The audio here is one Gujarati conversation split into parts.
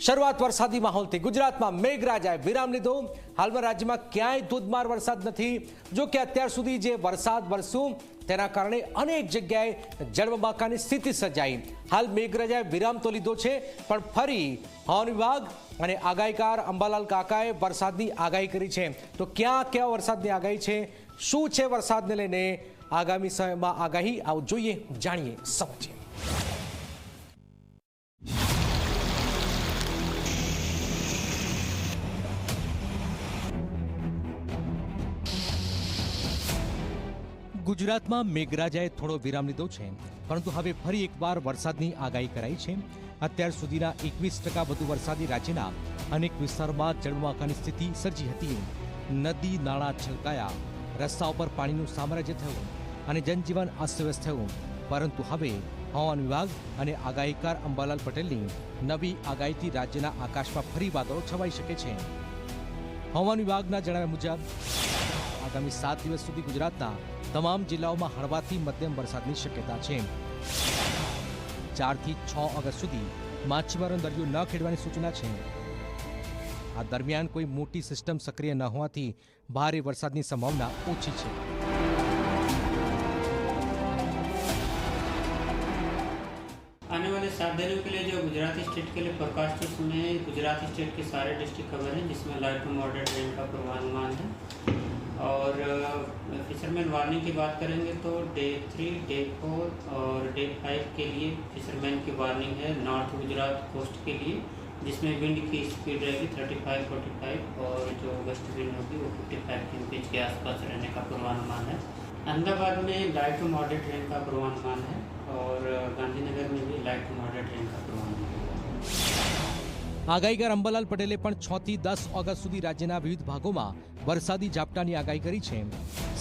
શરૂઆત વરસાદી માહોલથી ગુજરાતમાં મેઘરાજાએ વિરામ લીધો। હાલમાં રાજ્યમાં ક્યાંય ધોધમાર વરસાદ નથી। જો કે અત્યાર સુધી જે વરસાદ વરસ્યો તેના કારણે અનેક જગ્યાએ જળબંબાકારની સ્થિતિ સર્જાઈ। હાલ મેઘરાજાએ વિરામ તો લીધો છે, પણ ફરી હવામાન વિભાગ અને આગાહીકાર અંબાલાલ કાકાએ વરસાદની આગાહી કરી છે। તો ક્યાં કેવા વરસાદની આગાહી છે, શું છે વરસાદને લઈને આગામી સમયમાં આગાહી, આવું જોઈએ, જાણીએ, સમજીએ। ગુજરાતમાં મેઘરાજાએ થોડો વિરામ લીધો છે, પરંતુ હવે ફરી એકવાર વરસાદની આગાહી કરાઈ છે। અત્યાર સુધીના 21% વધુ વરસાદી રાજ્યના અનેક વિસ્તારોમાં જળબંબાકારની સ્થિતિ સર્જી હતી। નદી નાળા છલકાયા, રસ્તાઓ પર પાણીનું સામ્રાજ્ય થયું અને જનજીવન અસ્તવ્યસ્ત થયું। પરંતુ હવે હવામાન વિભાગ અને આગાહીકાર અંબાલાલ પટેલની નવી આગાહીથી રાજ્યના આકાશમાં ફરી વાદળો છવાઈ શકે છે। હવામાન વિભાગના જણાવ્યા મુજબ આગામી 7 દિવસ સુધી ગુજરાતના તમામ જિલ્લાઓમાં હળવાથી મધ્યમ વરસાદની શક્યતા છે। 4 થી 6 ઓગસ્ટ સુધી માછીમારોને દરિયો ન ખેડવાની સૂચના છે। આ દરમિયાન કોઈ મોટી સિસ્ટમ સક્રિય ન હોવાથી ભારે વરસાદની સંભાવના ઓછી છે। आने वाले 7 दिनों के लिए जो गुजराती स्टेट के लिए फोरकास्ट है, उसमें गुजराती स्टेट के सारे डिस्ट्रिक्ट कवर हैं, जिसमें लाइट टू मॉडरेट रेन का पूर्वानुमान है। और फिशरमैन वार्निंग की बात करेंगे तो डे 3, डे 4 और डे 5 के लिए फिशरमैन की वार्निंग है नॉर्थ गुजरात कोस्ट के लिए, जिसमें विंड की स्पीड रहेगी 35-45 और जो वेस्ट विंड होगी वो 55 किलोमीटर के आसपास रहने का पूर्वानुमान है। अहमदाबाद में लाइट टू मॉडरेट रेन का पूर्वानुमान है और गांधीनगर में भी लाइट टू मॉडरेट रेन का पूर्वानुमान है। આગાહીકાર અંબાલાલ પટેલે પણ 6 થી 10 ઓગસ્ટ સુધી રાજ્યના વિવિધ ભાગોમાં વરસાદી ઝાપટાની આગાહી કરી છે।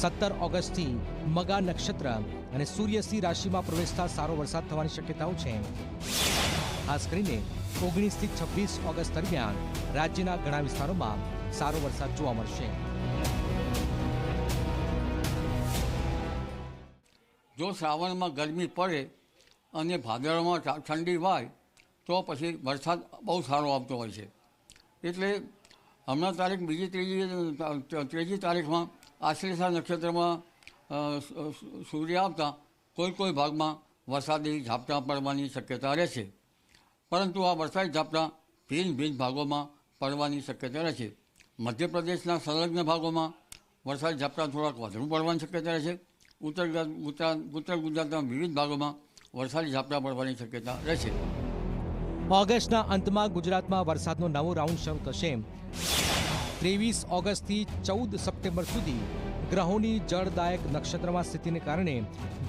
17 ઓગસ્ટથી મગા નક્ષત્ર અને સૂર્યસિંહ રાશિમાં પ્રવેશતા સારો વરસાદ થવાની શક્યતાઓ છે। ખાસ કરીને 19 થી 26 ઓગસ્ટ દરમિયાન રાજ્યના ઘણા વિસ્તારોમાં સારો વરસાદ જોવા મળશે। જો શ્રાવણમાં ગરમી પડે અને ભાદરવામાં ઠંડી વાય તો પછી વરસાદ બહુ સારો આવતો હોય છે। એટલે હમણાં તારીખ ત્રીજી તારીખમાં આશ્લેષા નક્ષત્રમાં સૂર્ય આવતા કોઈ ભાગમાં વરસાદી ઝાપટા પડવાની શક્યતા રહેશે, પરંતુ આ વરસાદી ઝાપટા ભિન્ન ભાગોમાં પડવાની શક્યતા રહેશે। મધ્યપ્રદેશના સંલગ્ન ભાગોમાં વરસાદી ઝાપટા થોડાક વધુ પડવાની શક્યતા રહેશે। ઉત્તર ગુજરાતના વિવિધ ભાગોમાં વરસાદી ઝાપટા પડવાની શક્યતા રહેશે। ઓગસ્ટના અંતમાં ગુજરાતમાં વરસાદનો નવો રાઉન્ડ શરૂ થશે। 23 ઓગસ્ટથી 14 સપ્ટેમ્બર સુધી ગ્રહોની જળદાયક નક્ષત્રમાં સ્થિતિને કારણે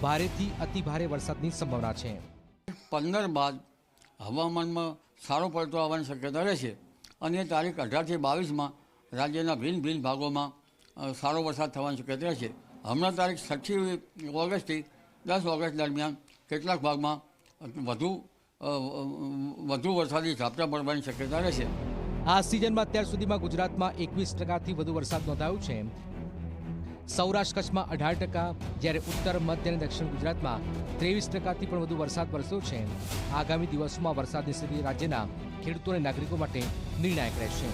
ભારેથી અતિભારે વરસાદની સંભાવના છે। 15 બાદ હવામાનમાં સારો પડતો આવવાની શક્યતા રહેશે અને તારીખ 18 થી 22માં રાજ્યના ભિન્ન ભાગોમાં સારો વરસાદ થવાની શક્યતા રહેશે। હમણાં તારીખ 6 ઓગસ્ટથી 10 ઓગસ્ટ દરમિયાન કેટલાક ભાગમાં વધુ વરસાદી ઝાપટા પડવાની શક્યતા રહેશે। આ સિઝનમાં અત્યાર સુધીમાં ગુજરાતમાં 21%થી વધુ વરસાદ નોંધાયો છે। સૌરાષ્ટ્ર કચ્છમાં 18%, જ્યારે ઉત્તર મધ્ય અને દક્ષિણ ગુજરાતમાં 23%થી પણ વધુ વરસાદ વરસ્યો છે। આગામી દિવસોમાં વરસાદની સ્થિતિ રાજ્યના ખેડૂતો અને નાગરિકો માટે નિર્ણાયક રહેશે।